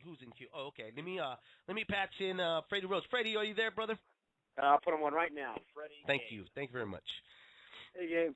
Who's in queue? Oh, okay. Let me patch in Freddy Roach. Freddy, are you there, brother? I'll put him on right now. Freddie Thank Game. you. Thank you very much. Hey, Game.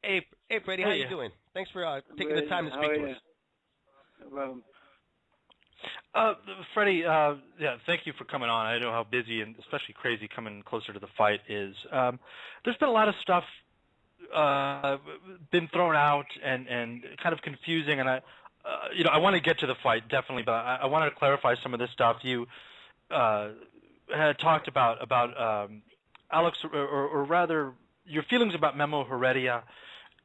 Hey, Freddy, how you Hey, doing? Thanks for I'm taking the good. time to How speak are to us. you? No problem. Freddie, yeah, thank you for coming on. I know how busy and especially crazy coming closer to the fight is. There's been a lot of stuff been thrown out and kind of confusing, and I want to get to the fight definitely, but I wanted to clarify some of this stuff. You uh, had talked about Alex, or rather, your feelings about Memo Heredia,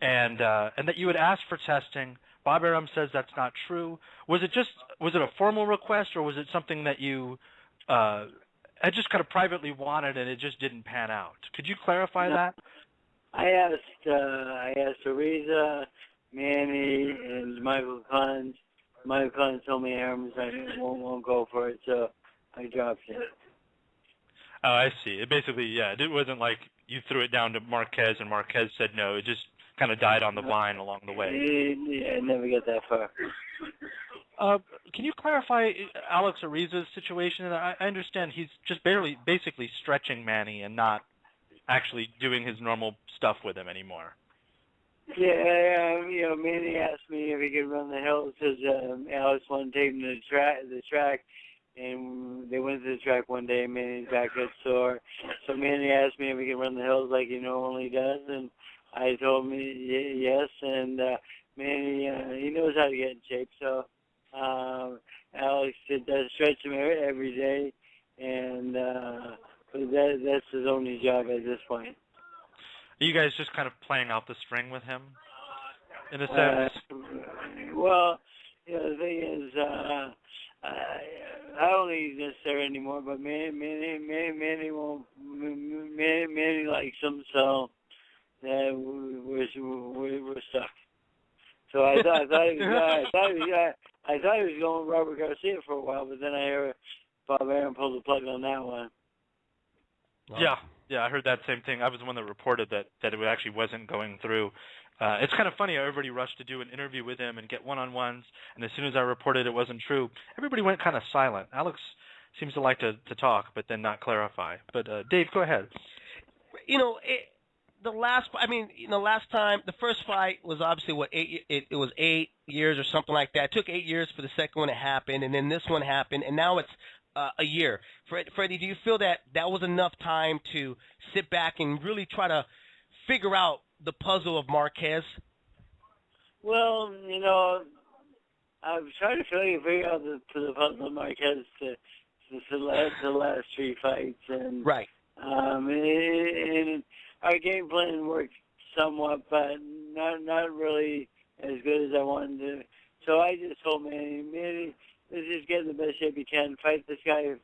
and that you had asked for testing. Bob Arum says that's not true. Was it a formal request, or was it something that you had just kind of privately wanted and it just didn't pan out? Could you clarify No, that? I asked Ariza, Manny, and Michael Collins. Michael Collins told me Aaron won't go for it, so I dropped it. Oh, I see. It basically, yeah, it wasn't like you threw it down to Marquez and Marquez said no. It just kind of died on the No, vine along the way. I never got that far. Can you clarify Alex Ariza's situation? I understand he's just basically stretching Manny and not actually doing his normal stuff with him anymore. Yeah, Manny asked me if he could run the hills because Alex wanted to take him to the track, and they went to the track one day. Manny's back got sore, so Manny asked me if he could run the hills like he normally does, and I told him yes. And Manny, he knows how to get in shape, so Alex does stretch him every day, and but that's his only job at this point. Are you guys just kind of playing out the string with him, in a Uh, sense? well, the thing is, I don't think he's necessary anymore. But Manny won't. Manny likes him, so we're stuck. So I thought he was going with Robert Garcia for a while, but then I heard Bob Arum pull the plug on that one. Yeah, yeah, I heard that same thing. I was the one that reported that it actually wasn't going through. It's kind of funny. Everybody rushed to do an interview with him and get one-on-ones, and as soon as I reported it wasn't true, everybody went kind of silent. Alex seems to like to talk, but then not clarify. But Dave, go ahead. You know, last time, the first fight was obviously what it was 8 years or something like that. It took 8 years for the second one to happen, and then this one happened, and now it's a year. Freddie, do you feel that was enough time to sit back and really try to figure out the puzzle of Marquez? Well, I'm trying to figure out the puzzle of Marquez the last three fights, and Right. and our game plan worked somewhat, but not really as good as I wanted to. So I just told Manny, let's just get in the best shape you can, fight this guy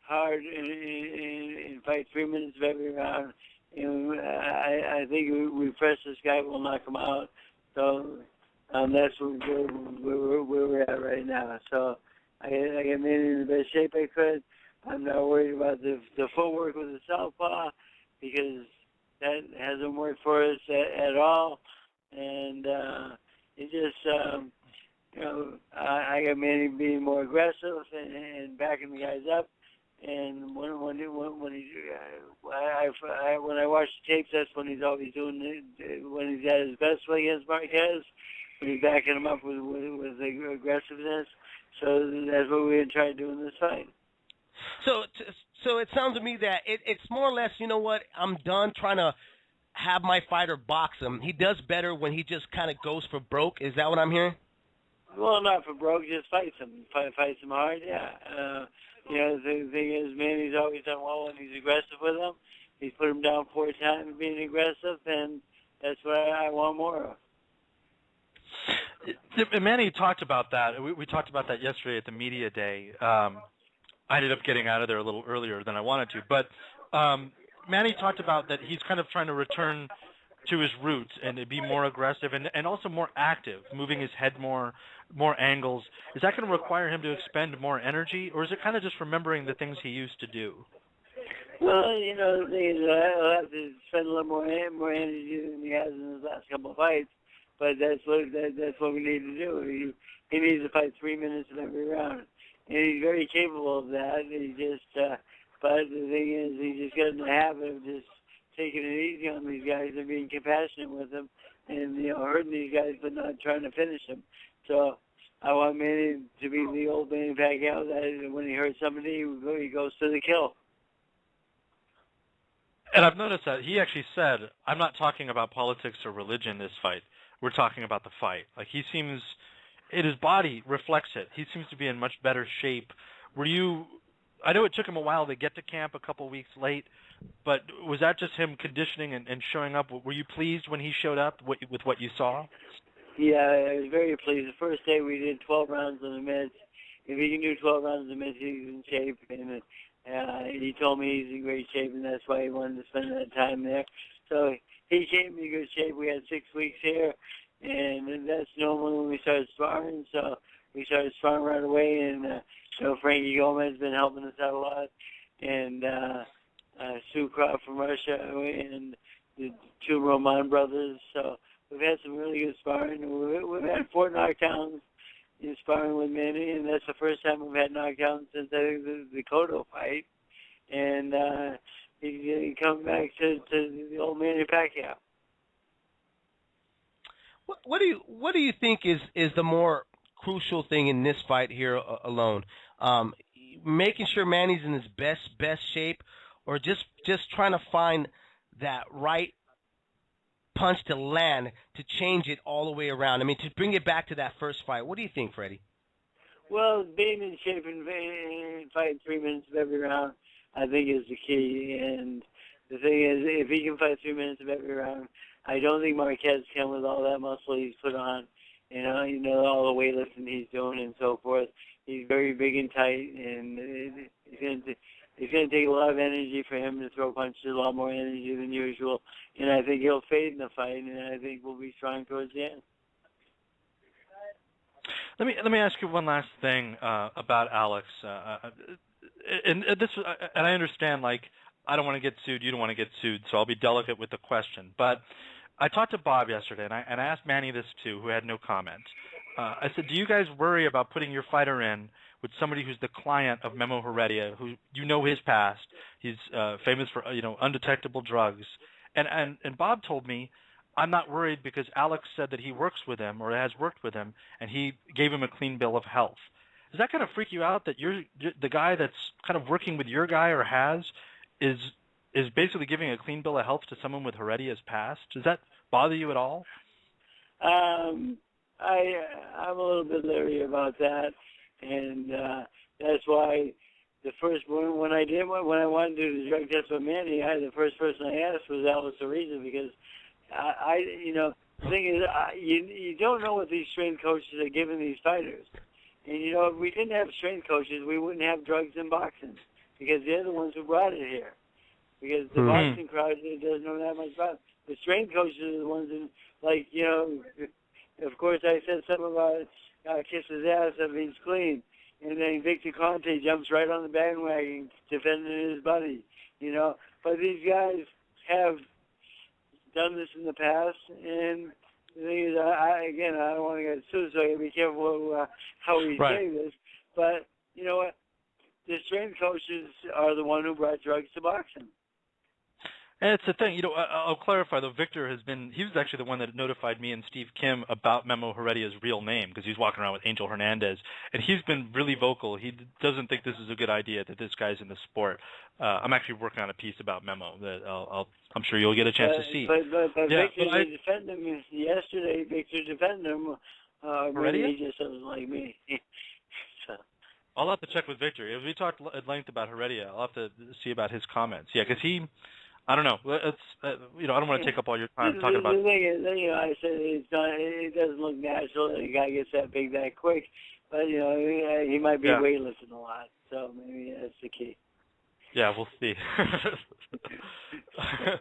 hard, and fight 3 minutes of every round. And I think we press this guy, we'll knock him out. So that's where we're at right now. So I get Manny in the best shape I could. I'm not worried about the footwork with the southpaw because that hasn't worked for us at all. And it just, I got Manny being more aggressive and backing the guys up. And when I watch the tapes, that's when he's always doing it, when he's at his best way against Marquez, when he's backing him up with aggressiveness. So that's what we're going to try to do in this fight. So it sounds to me that it's more or less, you know what, I'm done trying to have my fighter box him. He does better when he just kind of goes for broke. Is that what I'm hearing? Well, not for broke, just fights him. Fights him hard, yeah. The thing is, Manny's always done well when he's aggressive with him. He's put him down 4 times being aggressive, and that's what I want more of. Manny talked about that. We talked about that yesterday at the media day. I ended up getting out of there a little earlier than I wanted to, but Manny talked about that he's kind of trying to return to his roots and to be more aggressive and also more active, moving his head more angles. Is that going to require him to expend more energy, or is it kind of just remembering the things he used to do? Well, the thing is, I'll have to spend a little more energy than he has in his last couple of fights. but that's what we need to do. He needs to fight 3 minutes in every round, and he's very capable of that. He just, but the thing is, he just got in the habit of just taking it easy on these guys and being compassionate with them, and hurting these guys, but not trying to finish them. So I want Manny to be the old Manny Pacquiao that when he hurts somebody, he goes to the kill. And I've noticed that he actually said, I'm not talking about politics or religion this fight. We're talking about the fight. Like, he seems, his body reflects it. He seems to be in much better shape. I know it took him a while to get to camp, a couple weeks late, but was that just him conditioning and showing up? Were you pleased when he showed up with what you saw? Yeah, I was very pleased. The first day we did 12 rounds of the mitts. If he can do 12 rounds of the mitts, he's in shape. And he told me he's in great shape, and that's why he wanted to spend that time there. So he came in good shape. We had 6 weeks here, and that's normally when we started sparring. So we started sparring right away, and Frankie Gomez has been helping us out a lot, and Sue Croft from Russia, and the 2 Roman brothers. So we've had some really good sparring. We've had 4 knockdowns in sparring with Manny, and that's the first time we've had knockdowns since I think the Cotto fight. And he come back to the old Manny Pacquiao. What do you think is the more crucial thing in this fight here alone? Making sure Manny's in his best shape, or just trying to find that right punch to land to change it all the way around? I mean, to bring it back to that first fight. What do you think, Freddie? Well, being in shape and fighting 3 minutes of every round, I think, is the key. And the thing is, if he can fight 3 minutes of every round, I don't think Marquez can with all that muscle he's put on. All the weightlifting he's doing and so forth. He's very big and tight, and it's going to take a lot of energy for him to throw punches, a lot more energy than usual. And I think he'll fade in the fight, and I think we'll be strong towards the end. Let me ask you one last thing about Alex. And I understand, like, I don't want to get sued, you don't want to get sued, so I'll be delicate with the question. But I talked to Bob yesterday, and I asked Manny this too, who had no comment. I said, do you guys worry about putting your fighter in with somebody who's the client of Memo Heredia, who his past? He's famous for undetectable drugs, and Bob told me, I'm not worried because Alex said that he works with him or has worked with him, and he gave him a clean bill of health. Does that kind of freak you out that you're the guy that's kind of working with your guy or is basically giving a clean bill of health to someone with Heredia's past? Does that bother you at all? I'm a little bit leery about that, and that's why the first when I wanted to do the drug test with Manny, the first person I asked was Ariza, because the thing is, you don't know what these strength coaches are giving these fighters. And, if we didn't have strength coaches, we wouldn't have drugs in boxing, because they're the ones who brought it here. Because the boxing crowd doesn't know that much about it. The strength coaches are the ones that, of course, I said something about kiss his ass if he's clean. And then Victor Conte jumps right on the bandwagon defending his buddy, But these guys have done this in the past, and the thing is, I don't want to get sued, so I got to be careful how we say this. But you know what? The strength coaches are the one who brought drugs to boxing. And it's the thing, I'll clarify though. Victor he was actually the one that notified me and Steve Kim about Memo Heredia's real name, because he's walking around with Angel Hernandez, and he's been really vocal. He doesn't think this is a good idea that this guy's in the sport. I'm actually working on a piece about Memo that I'm sure you'll get a chance to see. But Victor defended him yesterday. Victor defended him. Heredia? He just doesn't like me. So. I'll have to check with Victor. If we talked at length about Heredia, I'll have to see about his comments. Yeah, because I don't know. It's I don't want to take up all your time talking about. The thing is, I said it doesn't look natural that a guy gets that big that quick, but he might be weightlifting a lot, so maybe that's the key. Yeah, we'll see.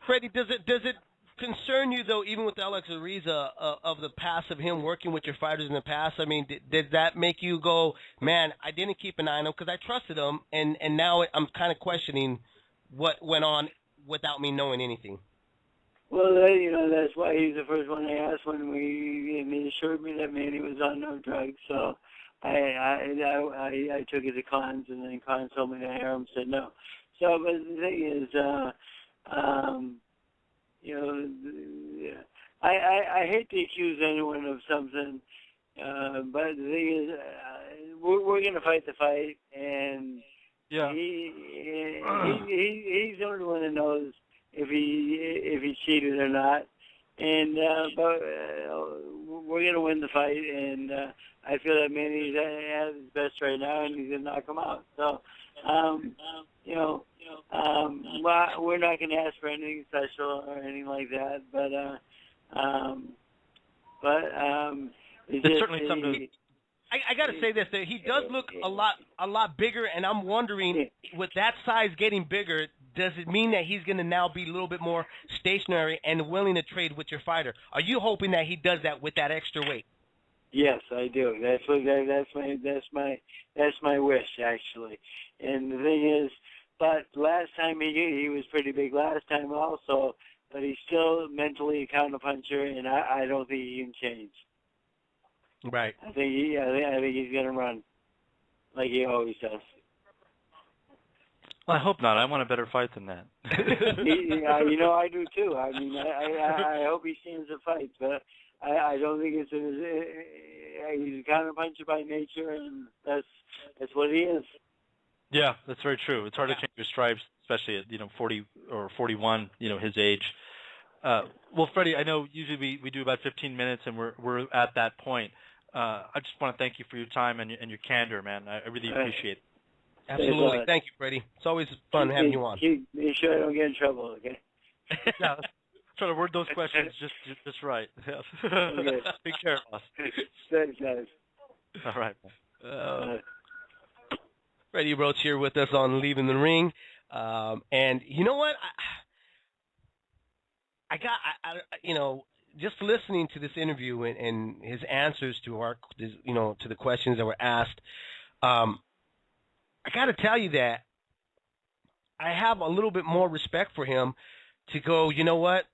Freddie, does it concern you though, even with Alex Ariza, of the past of him working with your fighters in the past? I mean, did that make you go, man, I didn't keep an eye on him because I trusted him, and now I'm kind of questioning what went on without me knowing anything? Well, that's why he's the first one I asked when they assured me that Manny was on no drugs. So I took it to Cons, and then Cons told me that Aram said no. So, but the thing is, I hate to accuse anyone of something, but the thing is, we're going to fight the fight, and Yeah. he's the only one that knows if he cheated or not. And but we're going to win the fight, and I feel that Manny's at his best right now, and he's going to knock him out. So, we're not going to ask for anything special or anything like that, but it's just, certainly something. I got to say this: that he does look a lot bigger, and I'm wondering, with that size getting bigger, does it mean that he's going to now be a little bit more stationary and willing to trade with your fighter? Are you hoping that he does that with that extra weight? Yes, I do. That's my wish, actually. And the thing is, but last time he was pretty big last time also, but he's still mentally a counterpuncher, and I don't think he can change. Right. I think he's gonna run like he always does. Well, I hope not. I want a better fight than that. I do too. I mean, I hope he stands a fight, but I don't think he's a counterpuncher by nature, and that's what he is. Yeah, that's very true. It's hard to change your stripes, especially at 40 or 41, his age. Well, Freddie, I know usually we do about 15 minutes, and we're at that point. I just want to thank you for your time and your candor, man. I really appreciate it. Absolutely. Thank you, Freddie. It's always fun having you on. Make sure I don't get in trouble, okay? Yeah, try to word those questions just right. Okay. Take care, boss. Thanks, guys. All right. Freddy Roach here with us on Leaving the Ring. And you know what? I just listening to this interview and his answers to to the questions that were asked, I got to tell you that I have a little bit more respect for him to go, you know what?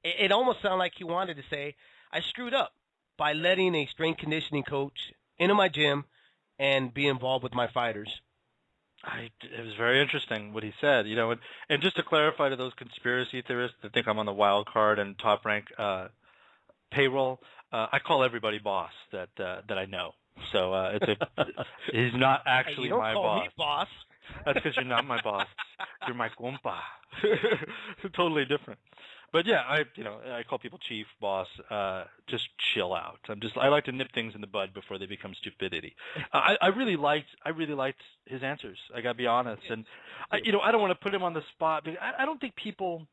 It almost sounded like he wanted to say, I screwed up by letting a strength conditioning coach into my gym and be involved with my fighters. It was very interesting what he said, and just to clarify to those conspiracy theorists that think I'm on the wild card and top rank payroll, I call everybody boss that I know. So he's not actually my boss. You don't call me boss. That's because you're not my boss. You're my compa. Totally different. But yeah, I call people chief, boss. Just chill out. I like to nip things in the bud before they become stupidity. I really liked his answers. I gotta be honest, and I don't want to put him on the spot because I don't think people.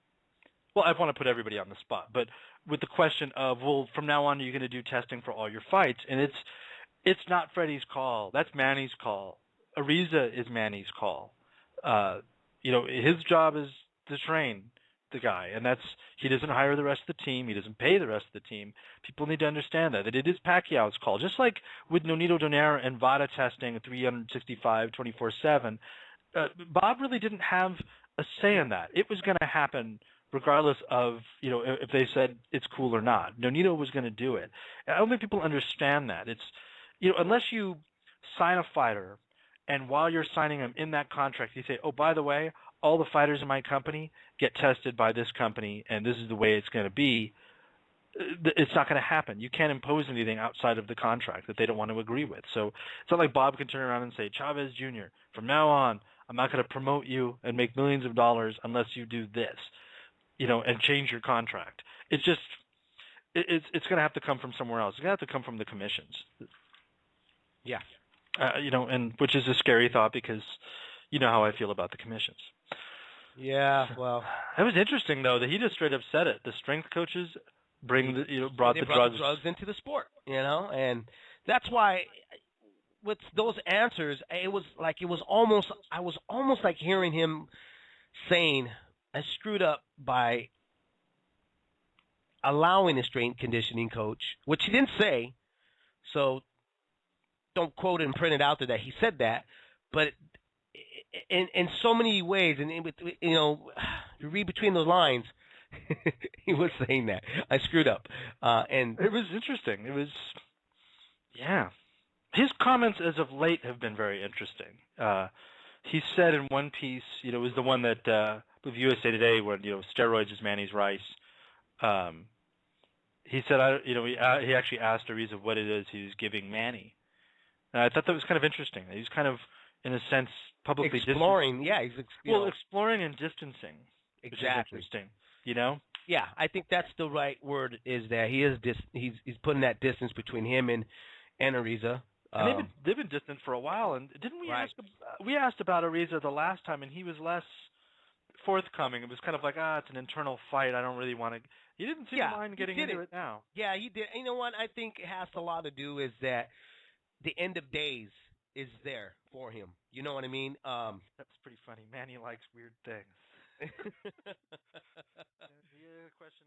Well, I want to put everybody on the spot, but with the question of, well, from now on, are you going to do testing for all your fights? And it's not Freddie's call. That's Manny's call. Ariza is Manny's call. His job is to train the guy, and he doesn't hire the rest of the team. He doesn't pay the rest of the team. People need to understand that it is Pacquiao's call. Just like with Nonito Donaire and VADA testing 365, 24/7, Bob really didn't have a say in that. It was going to happen regardless of, if they said it's cool or not. Nonito was going to do it. I don't think people understand that. It's, unless you sign a fighter and while you're signing him in that contract, you say, oh, by the way, all the fighters in my company get tested by this company and this is the way it's going to be, it's not going to happen. You can't impose anything outside of the contract that they don't want to agree with. So it's not like Bob can turn around and say, Chavez Jr., from now on, I'm not going to promote you and make millions of dollars unless you do this, and change your contract. It's just, it's going to have to come from somewhere else. It's going to have to come from the commissions. Yeah. And which is a scary thought because you know how I feel about the commissions. Yeah, well. It was interesting, though, that he just straight up said it. The strength coaches brought the drugs into the sport, and that's why with those answers, I was almost like hearing him saying, I screwed up by allowing a strength conditioning coach, which he didn't say, so don't quote and print it out there that he said that, but in so many ways, and you read between those lines, he was saying that I screwed up, and it was interesting. It was, yeah. His comments as of late have been very interesting. He said in one piece, it was the one that with USA Today, when steroids is Manny's rice. He said, he actually asked Ariza what it is he was giving Manny. And I thought that was kind of interesting. He's kind of, in a sense, publicly exploring. Yeah, he's exploring and distancing. Exactly. Which is interesting. You know. Yeah, I think that's the right word. Is that he's putting that distance between him and Ariza. And they've been distant for a while. And didn't we right. we asked about Ariza the last time, and he was less forthcoming. It was kind of like, it's an internal fight. I don't really want to. He didn't seem to mind getting into it now. Yeah, he did. You know what? I think it has a lot to do is that the end of days is there for him. You know what I mean? That's pretty funny. Manny likes weird things. Yeah, question.